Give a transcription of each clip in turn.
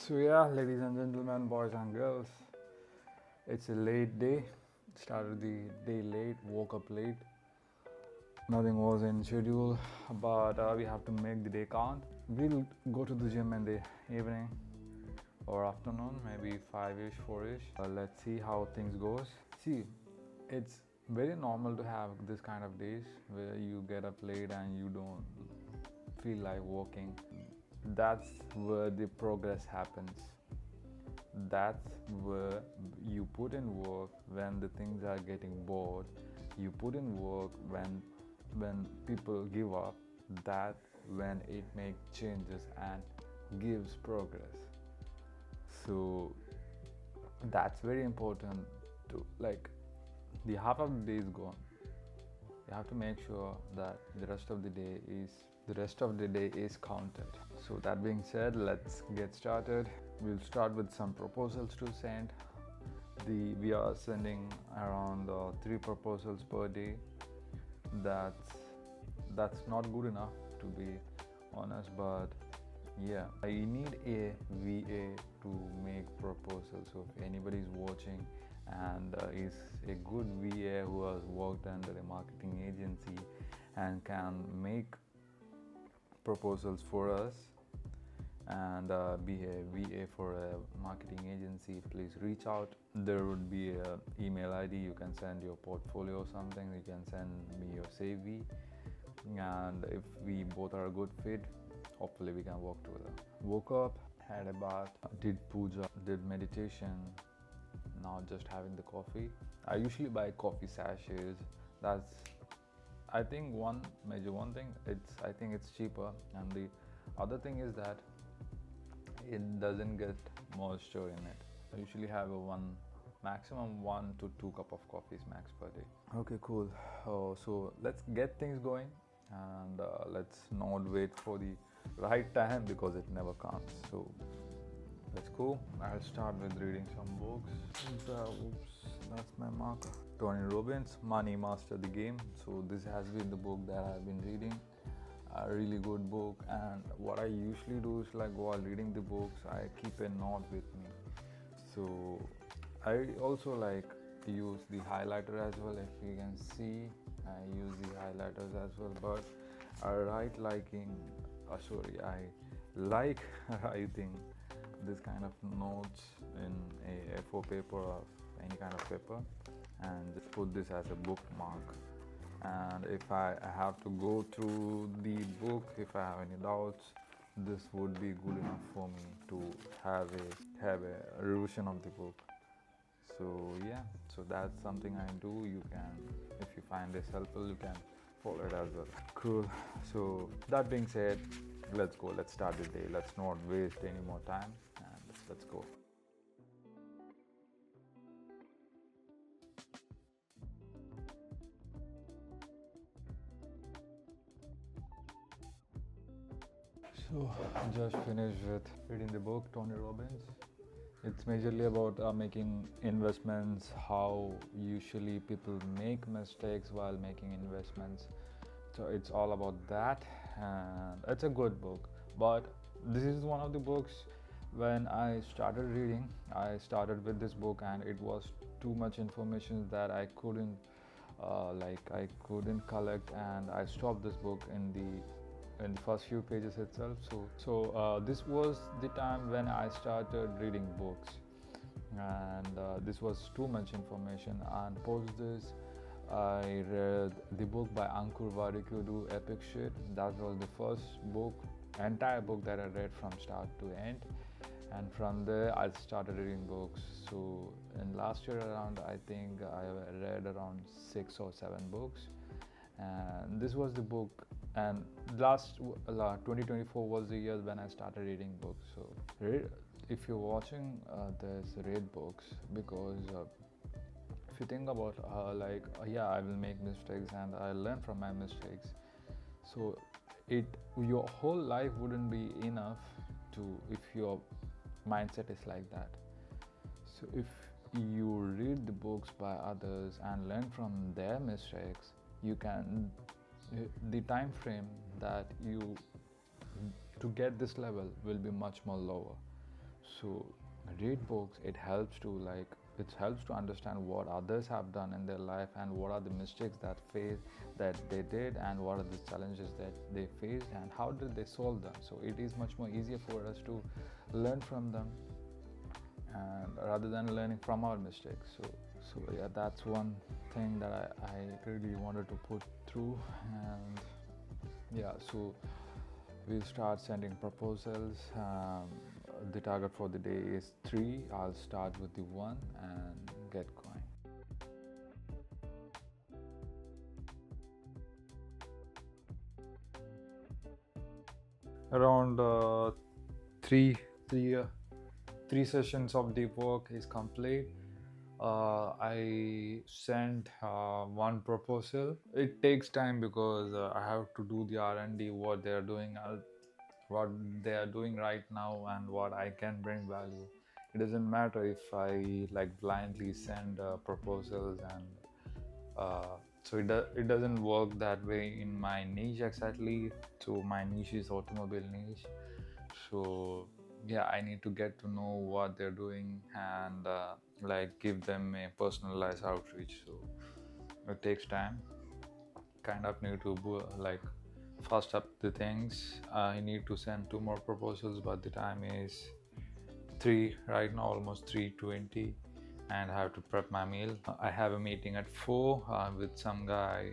So yeah, ladies and gentlemen, boys and girls, it's a late day. Started the day late, woke up late. Nothing was in schedule, but we have to make the day count. We'll go to the gym in the evening or afternoon, maybe 5ish, 4ish. Let's see how things goes. See, it's very normal to have this kind of days where you get up late and you don't feel like walking. That's where the progress happens. That's where you put in work when the things are getting bored. You put in work when people give up. That when it makes changes and gives progress. So that's very important to like the half of the day is gone. You have to make sure that the rest of the day is counted. So that being said, let's get started. We'll start with some proposals to send. We are sending around 3 proposals per day. That's not good enough, to be honest, but yeah, I need a VA to make proposals. So if anybody is watching and is a good VA who has worked under a marketing agency and can make proposals for us and be a VA for a marketing agency, please reach out. There would be an email ID. You can send your portfolio or something. You can send me your CV, and if we both are a good fit, hopefully we can work together. Woke up, had a bath, did puja, did meditation. Now just having the coffee. I usually buy coffee sachets. That's I think one thing. I think it's cheaper, and the other thing is that it doesn't get moisture in it. I usually have a maximum 1 to 2 cup of coffees max per day. Okay, cool. So let's get things going, and let's not wait for the right time because it never comes. So let's go. I'll start with reading some books. Oops, that's my marker. Tony Robbins, Money Master the Game. So this has been the book that I've been reading. A really good book, and what I usually do is like while reading the books, I keep a note with me. So I also like use the highlighter as well. If you can see, I use the highlighters as well. But I like writing this kind of notes in a A4 paper or any kind of paper, and just put this as a bookmark. And if I have to go through the book, if I have any doubts, this would be good enough for me to have a revision of the book. So yeah, so that's something I do. You can, if you find this helpful, you can follow it as well. Cool. So that being said, let's go. Let's start the day. Let's not waste any more time, and let's go. So, just finished with reading the book, Tony Robbins. It's majorly about making investments, how usually people make mistakes while making investments. So, it's all about that, and it's a good book. But this is one of the books when I started reading, I started with this book, and it was too much information that I couldn't collect, and I stopped this book in the first few pages itself. So this was the time when I started reading books, and this was too much information. And post this, I read the book by Ankur Warikoo, Epic Shit. That was the first entire book that I read from start to end. And from there, I started reading books. So in last year around, I think I read around 6 or 7 books. And this was the book, and last 2024 was the year when I started reading books. So if you're watching this, read books, because if you think about I will make mistakes and I learn from my mistakes. So your whole life wouldn't be enough if your mindset is like that. So if you read the books by others and learn from their mistakes, the time frame that you to get this level will be much more lower. So read books, it helps to understand what others have done in their life and what are the mistakes that they did, and what are the challenges that they faced and how did they solve them. So it is much more easier for us to learn from them, and rather than learning from our mistakes. So yeah, that's one thing that I really wanted to put through. And yeah, so we'll start sending proposals. The target for the day is 3. I'll start with the 1 and get going. Around three, three, uh, 3 sessions of deep work is complete. I sent one proposal. It takes time because I have to do the R&D, what they are doing, what they are doing right now, and what I can bring value. It doesn't matter if I like blindly send proposals, and it doesn't work that way in my niche exactly. So my niche is automobile niche. So yeah, I need to get to know what they're doing and like give them a personalized outreach. So it takes time. Kind of need to like fast up the things. I need to send 2 more proposals, but the time is 3 right now, almost 3:20, and I have to prep my meal. I have a meeting at 4 with some guy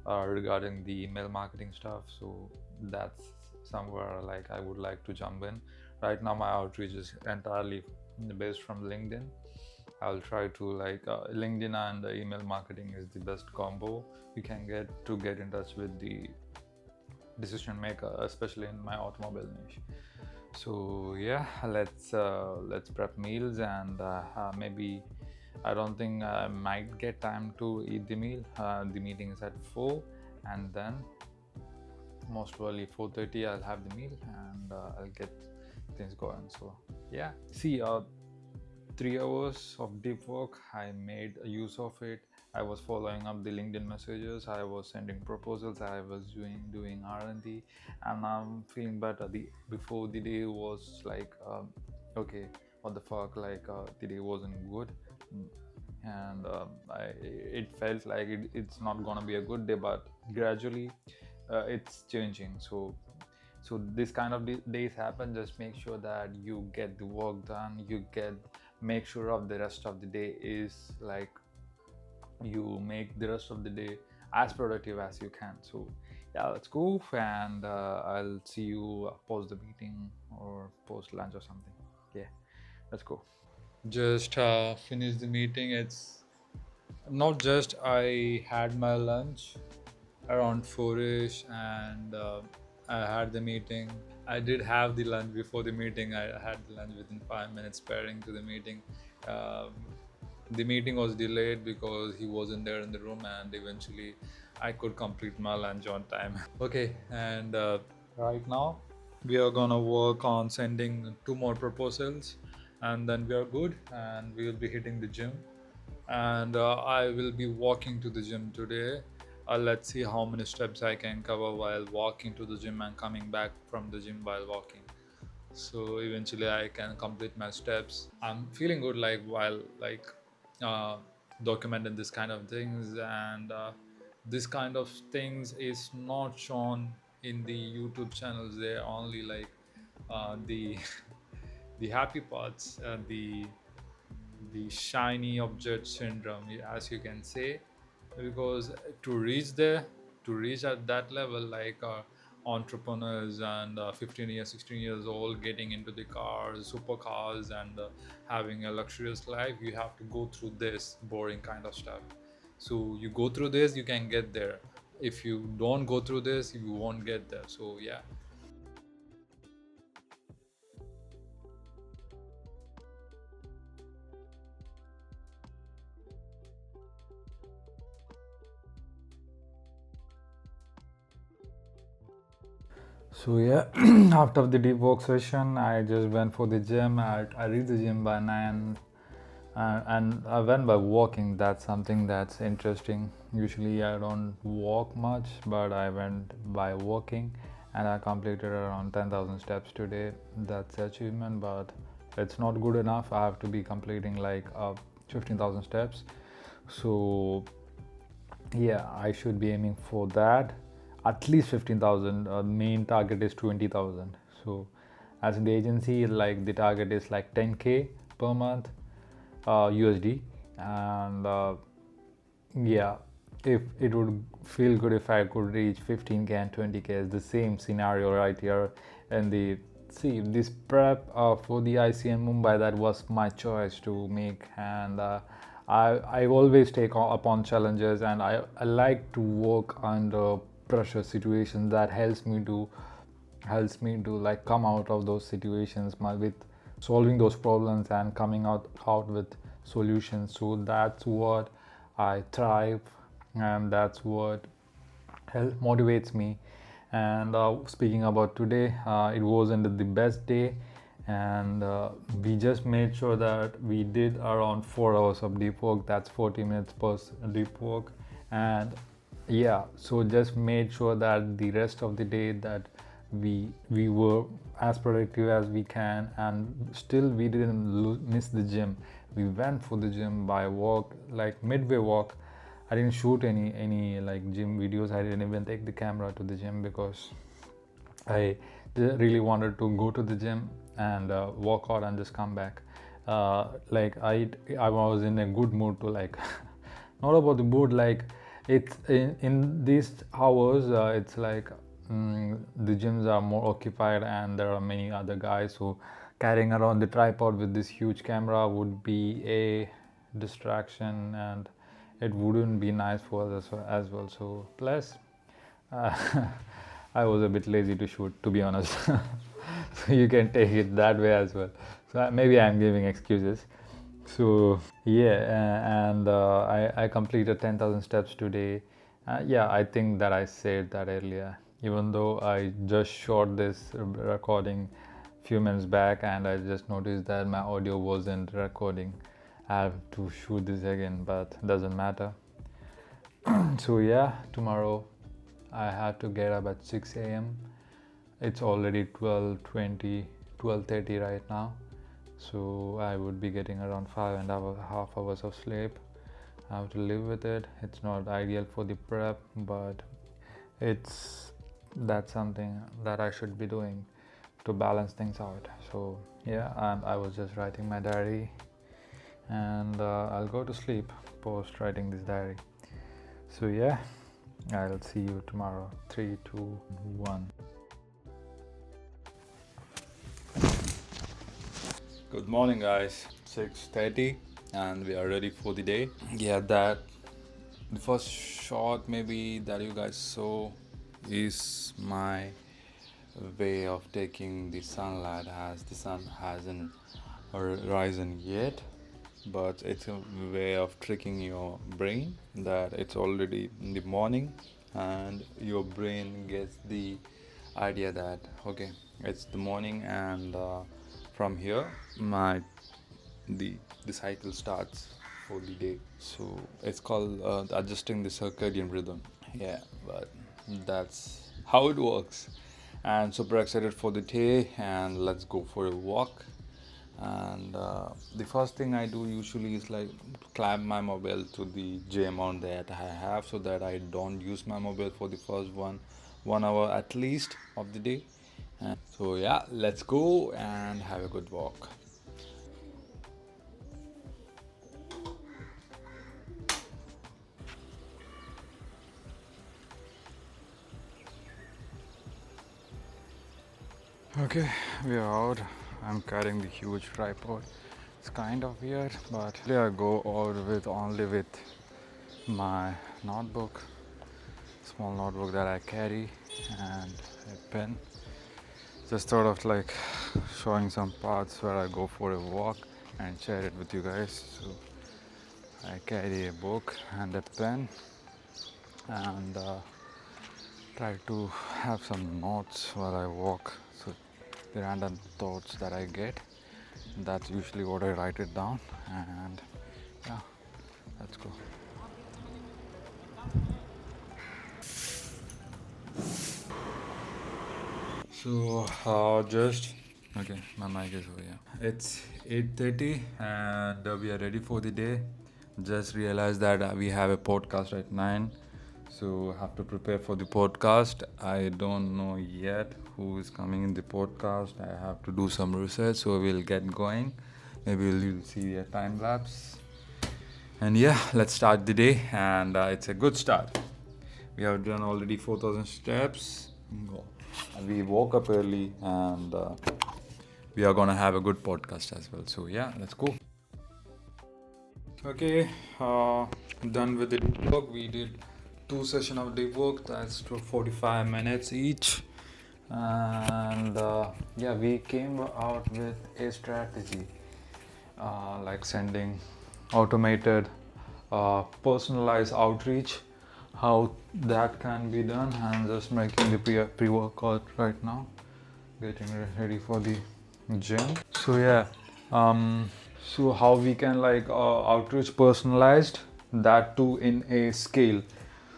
regarding the email marketing stuff. So that's somewhere like I would like to jump in. Right now, my outreach is entirely based from LinkedIn. I'll try to LinkedIn and the email marketing is the best combo you can get in touch with the decision maker, especially in my automobile niche. So yeah, let's prep meals, and maybe I don't think I might get time to eat the meal. The meeting is at 4, and then most probably 4:30 I'll have the meal, and I'll get things going. So yeah, see, 3 hours of deep work, I made use of it. I was following up the LinkedIn messages, I was sending proposals, I was doing R&D, and I'm feeling better. Before the day was like okay, what the fuck, the day wasn't good, and it felt like it's not gonna be a good day, but gradually it's changing. So this kind of days happen. Just make sure that you get the work done, make sure of the rest of the day is like you make the rest of the day as productive as you can. So yeah, let's go, and I'll see you post the meeting or post lunch or something. Yeah, let's go. Just finished the meeting. It's not just I had my lunch around 4ish, and I had the meeting. I did have the lunch before the meeting. I had the lunch within 5 minutes pairing to the meeting. Um, the meeting was delayed because he wasn't there in the room, and eventually I could complete my lunch on time. Okay, and right now we are gonna work on sending 2 more proposals, and then we are good, and we will be hitting the gym. And I will be walking to the gym today. Let's see how many steps I can cover while walking to the gym and coming back from the gym while walking. So eventually I can complete my steps. I'm feeling good while uh, documenting this kind of things, and this kind of things is not shown in the YouTube channels. They're only the the happy parts, the shiny object syndrome, as you can say, because to reach at that level, entrepreneurs and 15 years 16 years old getting into the cars, supercars, and having a luxurious life, you have to go through this boring kind of stuff. So you go through this, you can get there. If you don't go through this, you won't get there. So yeah. So yeah, after the deep work session, I just went for the gym. I reached the gym by 9, and I went by walking. That's something that's interesting. Usually I don't walk much, but I went by walking, and I completed around 10,000 steps today. That's the achievement, but it's not good enough. I have to be completing like 15,000 steps. So yeah, I should be aiming for that, at least 15,000. Main target is 20,000. So as in the agency, like the target is like 10k per month, USD. And yeah, if it would feel good if I could reach 15k and 20k. Is the same scenario right here. And the see this prep for the ICM Mumbai, that was my choice to make. And I always take upon challenges, and I like to work under pressure situations. That helps me to like come out of those situations with solving those problems and coming out with solutions. So that's what I thrive, and that's what motivates me. And speaking about today, it wasn't the best day. And we just made sure that we did around 4 hours of deep work. That's 40 minutes per deep work. And yeah, so just made sure that the rest of the day that we were as productive as we can. And still we didn't miss the gym. We went for the gym by walk, like midway walk. I didn't shoot any like gym videos. I didn't even take the camera to the gym because I really wanted to go to the gym and walk out and just come back. Like I was in a good mood to like not about the mood, like it's in these hours it's like the gyms are more occupied and there are many other guys. So carrying around the tripod with this huge camera would be a distraction, and it wouldn't be nice for us as well. So plus uh, I was a bit lazy to shoot, to be honest. So you can take it that way as well. So maybe I'm giving excuses. So yeah, and I completed 10,000 steps today. Yeah, I think that I said that earlier, even though I just shot this recording few minutes back, and I just noticed that my audio wasn't recording. I have to shoot this again, but doesn't matter. So yeah, tomorrow I have to get up at 6 a.m. It's already 12:20, 12:30 right now. So I would be getting around 5.5 hours of sleep. I have to live with it. It's not ideal for the prep, but that's something that I should be doing to balance things out. So yeah, I was just writing my diary, and I'll go to sleep post writing this diary. So yeah, I'll see you tomorrow. 3, 2, 1. Good morning, guys. 6:30, and we are ready for the day. Yeah, that the first shot maybe that you guys saw is my way of taking the sunlight, as the sun hasn't risen yet. But it's a way of tricking your brain that it's already in the morning, and your brain gets the idea that okay, it's the morning, and from here the cycle starts for the day. So it's called adjusting the circadian rhythm. Yeah, but that's how it works. And super excited for the day, and let's go for a walk. And the first thing I do usually is like clamp my mobile to the gym amount that I have, so that I don't use my mobile for the first 1 hour at least of the day. So yeah, let's go and have a good walk. Okay, we are out. I'm carrying the huge tripod. It's kind of weird, but I go out with only with my notebook, small notebook that I carry, and a pen. Just sort of like showing some parts where I go for a walk and share it with you guys. So I carry a book and a pen, and try to have some notes while I walk. So the random thoughts that I get, that's usually what I write it down. And yeah, let's go. So just Okay, my mic is over here. It's 8:30 and we are ready for the day. Just realized that we have a podcast at 9. So have to prepare for the podcast. I don't know yet who is coming in the podcast. I have to do some research, so we'll get going. Maybe we'll see a time lapse. And yeah, let's start the day, and it's a good start. We have done already 4,000 steps. We woke up early, and we are gonna have a good podcast as well. So yeah, let's go. Okay, done with the deep work. We did 2 sessions of deep work. That's 45 minutes each, and yeah, we came out with a strategy, like sending automated, personalized outreach. How that can be done? I'm just making the pre-workout right now, getting ready for the gym. So yeah, so how we can like outreach personalized, that too in a scale.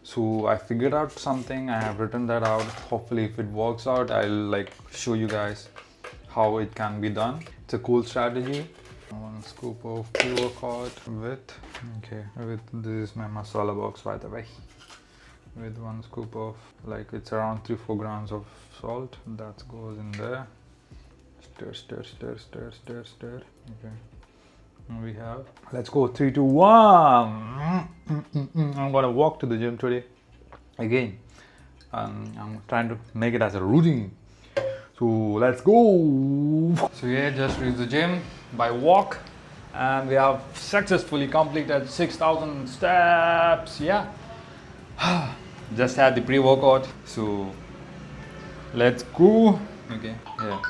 So I figured out something, I have written that out. Hopefully if it works out, I'll like show you guys how it can be done. It's a cool strategy. 1 scoop of pre-workout with this is my masala box, by the way, with 1 scoop of, like, it's around 3-4 grams of salt that goes in there. Stir. Okay, and we have, let's go, 3 2 1. I'm gonna walk to the gym today again. I'm trying to make it as a routine, so let's go. So yeah, just reached the gym by walk, and we have successfully completed 6,000 steps. Yeah. Just had the pre-workout, so let's go. Okay, yeah,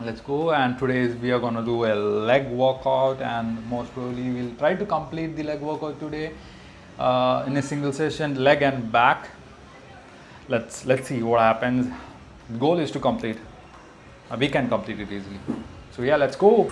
let's go. And today we are gonna do a leg workout, and most probably we'll try to complete the leg workout today in a single session, leg and back. Let's see what happens. The goal is to complete. We can complete it easily. So yeah, let's go.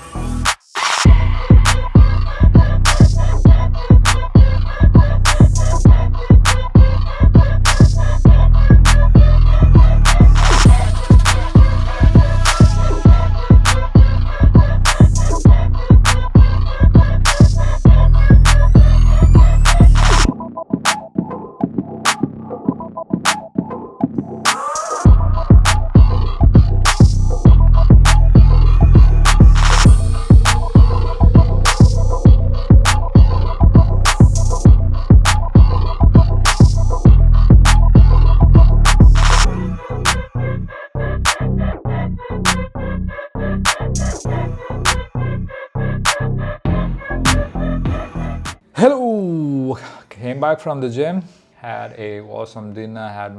Hello, came back from the gym, had a awesome dinner, had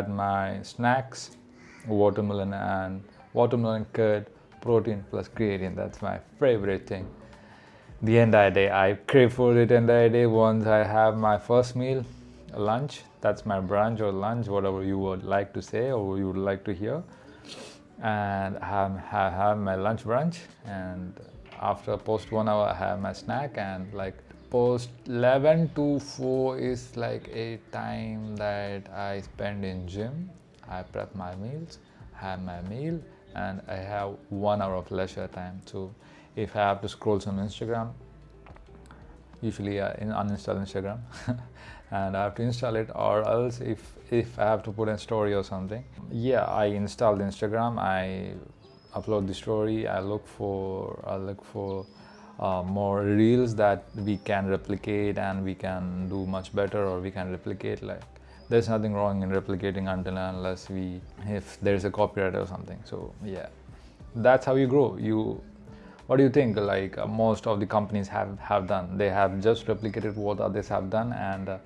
my snacks, watermelon curd, protein plus creatine. That's my favorite thing. The entire day, I crave for it entire day. Once I have my first meal, lunch, that's my brunch or lunch, whatever you would like to say or you would like to hear. And I have my lunch brunch, and after post 1 hour I have my snack, and like post 11 to 4 is like a time that I spend in gym. I prep my meals, have my meal, and I have 1 hour of leisure time. So if I have to scroll some Instagram, usually I uninstall Instagram and I have to install it, or else if I have to put a story or something, yeah, I install the Instagram, I upload the story, I look for more reels that we can replicate and we can do much better, or we can replicate. Like, there's nothing wrong in replicating until and unless if there's a copyright or something. So yeah, that's how you grow. What do you think? Like, most of the companies have done, they have just replicated what others have done, and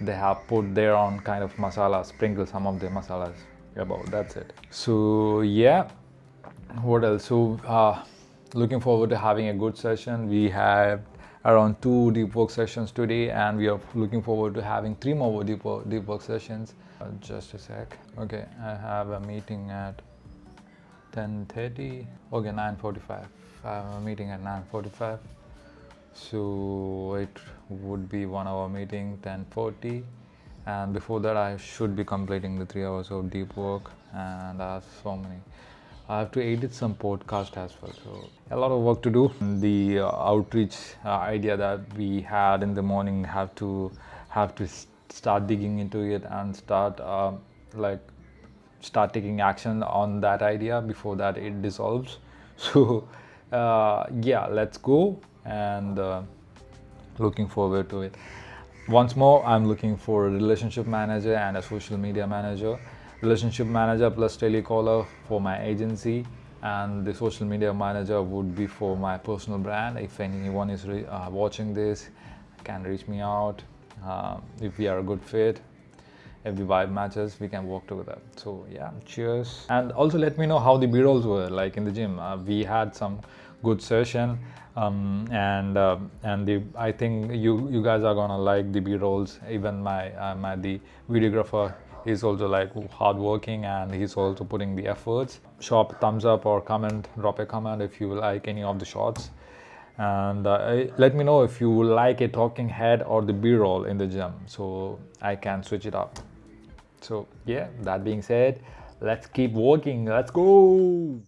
they have put their own kind of masala, sprinkle some of the masalas about, that's it. So yeah, what else? So looking forward to having a good session. We have around 2 deep work sessions today, and we are looking forward to having 3 more deep work sessions. Just a sec. Okay, I have a meeting at 10:30. Okay, 9:45. I have a meeting at 9:45. So it would be 1 hour meeting, 10:40. And before that I should be completing the 3 hours of deep work, and I have so many I have to edit some podcast as well. So a lot of work to do. The outreach idea that we had in the morning have to start digging into it and like start taking action on that idea before that it dissolves. So yeah, let's go, and looking forward to it. Once more, I'm looking for a relationship manager and a social media manager. Relationship manager plus telecaller for my agency, and the social media manager would be for my personal brand. If anyone is watching this, can reach me out. If we are a good fit, if the vibe matches, we can work together. So yeah, cheers. And also let me know how the b-rolls were like in the gym. We had some good session, and I think you guys are gonna like the b-rolls. Even the videographer is also like hardworking, and he's also putting the efforts. Show up thumbs up or comment, drop a comment if you like any of the shots, and let me know if you like a talking head or the b-roll in the gym, so I can switch it up. So yeah, that being said, let's keep working. Let's go.